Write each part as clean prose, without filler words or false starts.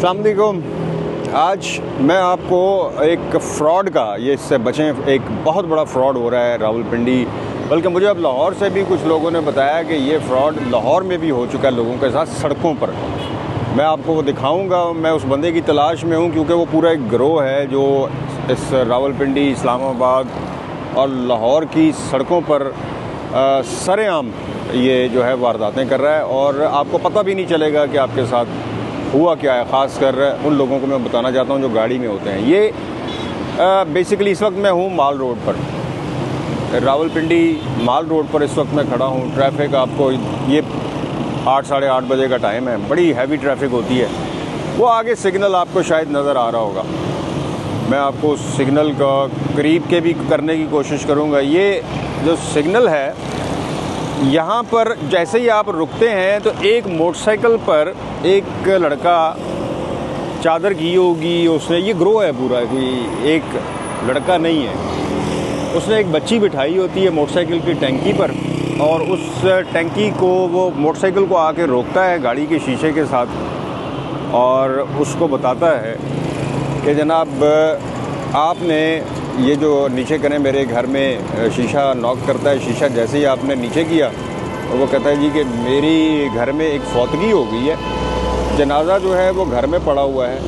अस्सलाम वालेकुम। आज मैं आपको एक फ़्रॉड का, ये इससे बचें, एक बहुत बड़ा फ़्रॉड हो रहा है रावलपिंडी, बल्कि मुझे अब लाहौर से भी कुछ लोगों ने बताया कि ये फ़्रॉड लाहौर में भी हो चुका है लोगों के साथ सड़कों पर। मैं आपको वो दिखाऊंगा। मैं उस बंदे की तलाश में हूँ क्योंकि वो पूरा एक गिरोह है जो इस रावलपिंडी, इस्लामाबाद और लाहौर की सड़कों पर सरेआम ये जो है वारदातें कर रहा है और आपको पता भी नहीं चलेगा कि आपके साथ हुआ क्या है। ख़ास कर उन लोगों को मैं बताना चाहता हूँ जो गाड़ी में होते हैं। ये बेसिकली इस वक्त मैं हूँ माल रोड पर, रावलपिंडी माल रोड पर इस वक्त मैं खड़ा हूँ। ट्रैफिक आपको ये 8 साढ़े 8 बजे का टाइम है, बड़ी हैवी ट्रैफिक होती है। वो आगे सिग्नल आपको शायद नज़र आ रहा होगा, मैं आपको सिग्नल का करीब के भी करने की कोशिश करूँगा। ये जो सिग्नल है, यहाँ पर जैसे ही आप रुकते हैं तो एक मोटरसाइकिल पर एक लड़का, चादर की होगी उसने, ये ग्रोह है पूरा, कोई एक लड़का नहीं है, उसने एक बच्ची बिठाई होती है मोटरसाइकिल की टैंकी पर और उस टैंकी को वो मोटरसाइकिल को आके रोकता है गाड़ी के शीशे के साथ और उसको बताता है कि जनाब आपने ये जो नीचे करें, मेरे घर में शीशा नॉक करता है। शीशा जैसे ही आपने नीचे किया तो वो कहता है जी कि मेरी घर में एक फौतगी हो गई है, जनाजा जो है वो घर में पड़ा हुआ है,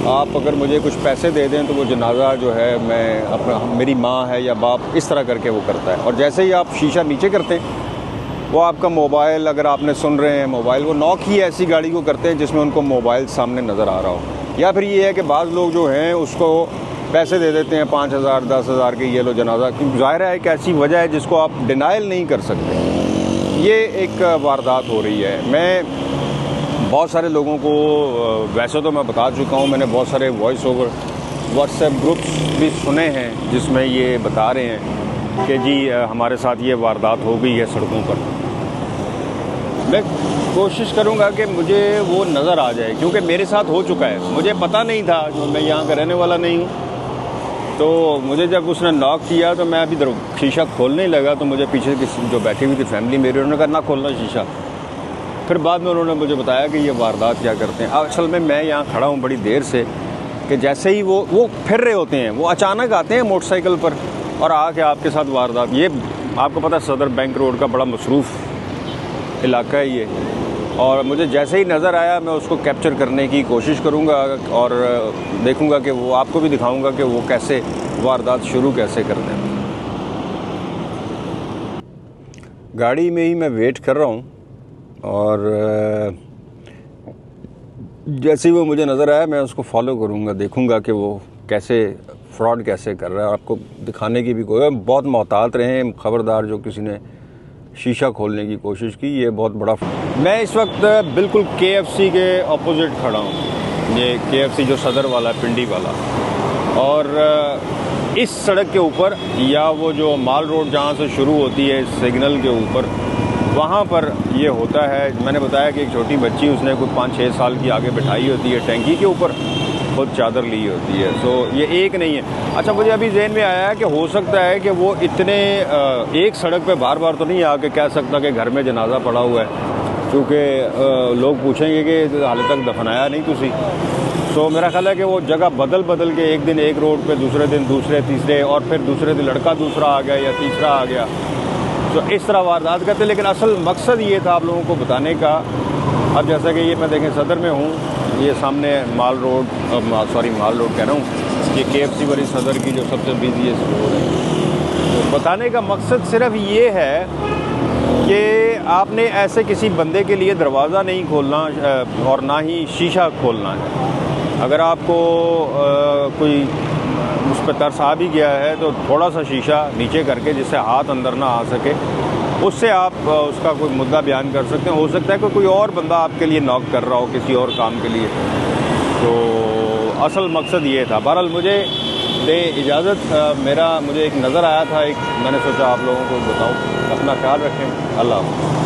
आप अगर मुझे कुछ पैसे दे दें तो वो जनाजा जो है मैं अपना, मेरी माँ है या बाप, इस तरह करके वो करता है। और जैसे ही आप शीशा नीचे करते हैं वो आपका मोबाइल, अगर आपने सुन रहे हैं मोबाइल, वो नॉक ही ऐसी गाड़ी को करते हैं जिसमें उनको मोबाइल सामने नज़र आ रहा हो। या फिर ये है कि बाज़ लोग जो हैं उसको पैसे दे देते हैं 5,000 10,000 के, ये लो जनाजा, क्योंकि ज़ाहिर है एक ऐसी वजह है जिसको आप डिनाइल नहीं कर सकते। ये एक वारदात हो रही है। मैं बहुत सारे लोगों को वैसे तो मैं बता चुका हूँ, मैंने बहुत सारे वॉइस ओवर व्हाट्सएप ग्रुप्स भी सुने हैं जिसमें ये बता रहे हैं कि जी हमारे साथ ये वारदात हो गई है सड़कों पर। मैं कोशिश करूँगा कि मुझे वो नज़र आ जाए, क्योंकि मेरे साथ हो चुका है। मुझे पता नहीं था, मैं यहाँ का रहने वाला नहीं हूँ, तो मुझे जब उसने नॉक किया तो मैं अभी शीशा खोलने ही लगा तो मुझे पीछे की जो बैठी हुई थी फैमिली मेरी, उन्होंने कहा ना खोलना शीशा। फिर बाद में उन्होंने मुझे बताया कि ये वारदात क्या करते हैं। असल में मैं यहाँ खड़ा हूँ बड़ी देर से कि जैसे ही वो फिर रहे होते हैं, वो अचानक आते हैं मोटरसाइकिल पर और आके आपके साथ वारदात। ये आपको पता है सदर बैंक रोड का बड़ा मसरूफ़ इलाका है ये, और मुझे जैसे ही नज़र आया मैं उसको कैप्चर करने की कोशिश करूँगा और देखूँगा कि वो, आपको भी दिखाऊँगा कि वो कैसे वारदात शुरू कैसे करते हैं। गाड़ी में ही मैं वेट कर रहा हूँ और जैसे ही वो मुझे नज़र आया मैं उसको फॉलो करूँगा, देखूँगा कि वो कैसे फ्रॉड कैसे कर रहा है। आपको दिखाने की भी कोई, बहुत मोहतात रहें, ख़बरदार जो किसी ने शीशा खोलने की कोशिश की, ये बहुत बड़ा। मैं इस वक्त बिल्कुल KFC के ऑपोजिट खड़ा हूँ, ये KFC जो सदर वाला है, पिंडी वाला, और इस सड़क के ऊपर, या वो जो माल रोड जहाँ से शुरू होती है सिग्नल के ऊपर, वहाँ पर ये होता है। मैंने बताया कि एक छोटी बच्ची, उसने कोई 5-6 साल की आगे बिठाई होती है टैंकी के ऊपर, खुद चादर ली होती है। सो ये एक नहीं है। अच्छा, मुझे अभी ज़हन में आया है कि हो सकता है कि वो इतने एक सड़क पे बार बार तो नहीं आके कह सकता कि घर में जनाजा पड़ा हुआ है, क्योंकि लोग पूछेंगे कि हाले तक दफनाया नहीं तुसी। सो मेरा ख्याल है कि वो जगह बदल बदल के, एक दिन एक रोड पे, दूसरे दिन दूसरे, तीसरे, और फिर दूसरे दिन लड़का दूसरा आ गया या तीसरा आ गया, तो इस तरह वारदात करते। लेकिन असल मकसद ये था आप लोगों को बताने का। अब जैसा कि ये मैं देखें सदर में हूँ, ये सामने माल रोड कह रहा हूँ, ये KFC वाली सदर की जो सबसे बिजीएस्ट रोड है। तो बताने का मकसद सिर्फ ये है कि आपने ऐसे किसी बंदे के लिए दरवाज़ा नहीं खोलना और ना ही शीशा खोलना है। अगर आपको कोई उस पर तरस आ भी गया है तो थोड़ा सा शीशा नीचे करके, जिससे हाथ अंदर ना आ सके, उससे आप उसका कोई मुद्दा बयान कर सकते हैं। हो सकता है कि कोई और बंदा आपके लिए नॉक कर रहा हो किसी और काम के लिए। तो असल मकसद ये था। बहरहाल मुझे दे इजाज़त, मुझे एक नज़र आया था, एक मैंने सोचा आप लोगों को बताऊं। अपना ख्याल रखें। अल्लाह हाफ़िज़।